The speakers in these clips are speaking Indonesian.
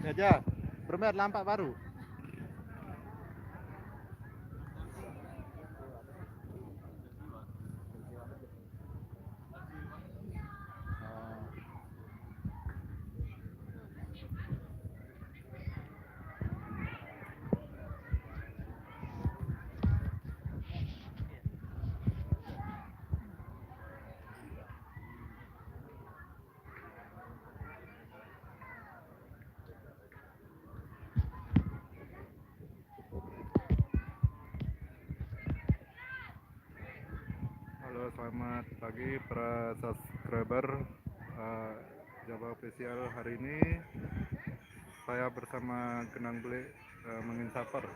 aja bermain lampak baru. Halo, selamat pagi para subscriber Jawa Official. Hari ini saya bersama Kenang Beli menginsaper.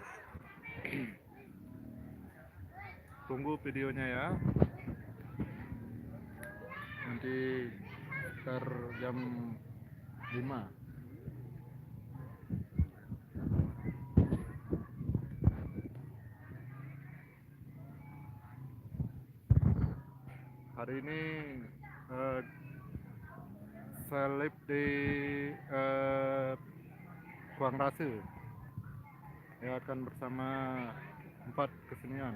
Tunggu videonya ya. Nanti sekitar jam 5. Hari ini saya live di Kuang Rase. Saya akan bersama 4 kesenian.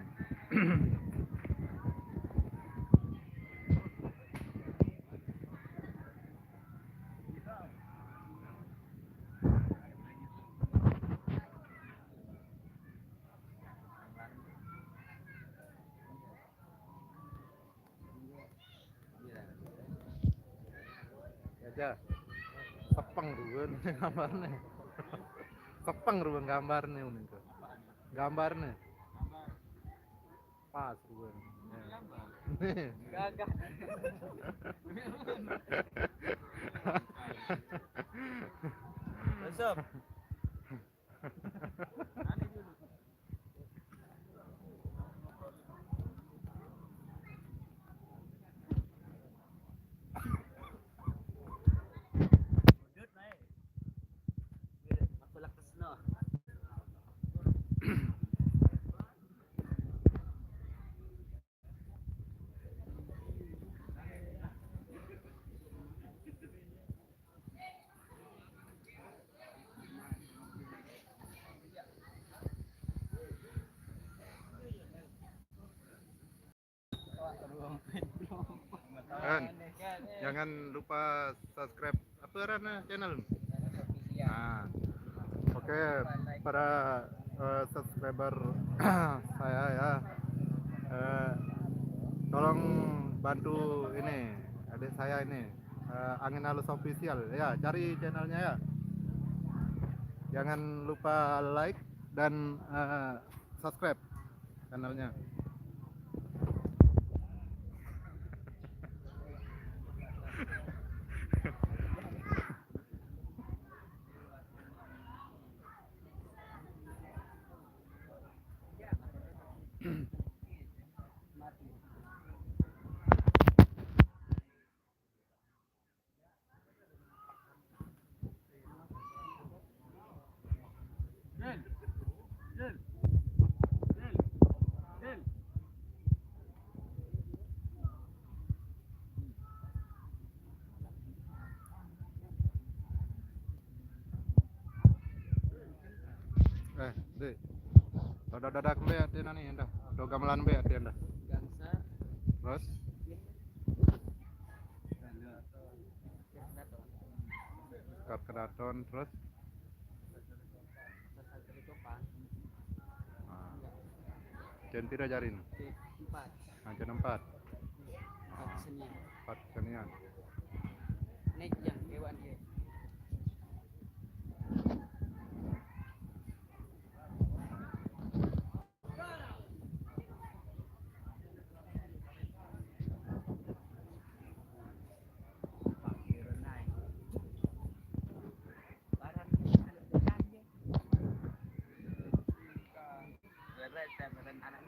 Ya, sepeng ruwen gambarnya. Sepeng ruwen gambarnya unik. Gambarnya pas ruwen. Gagah. Besok. Jangan lupa subscribe apa channel. Nah, oke, para subscriber saya ya, tolong bantu ini adik saya ini, Angin Halus Official ya, cari channelnya ya. Jangan lupa like dan subscribe channelnya. Dek. Dadak be ati nani anda. Do gamelan be ati anda. Terus kat kedaton terus jen tidak jarin. 4. Jen 4. 4 kesenian. Nek yang hewan dia. Anak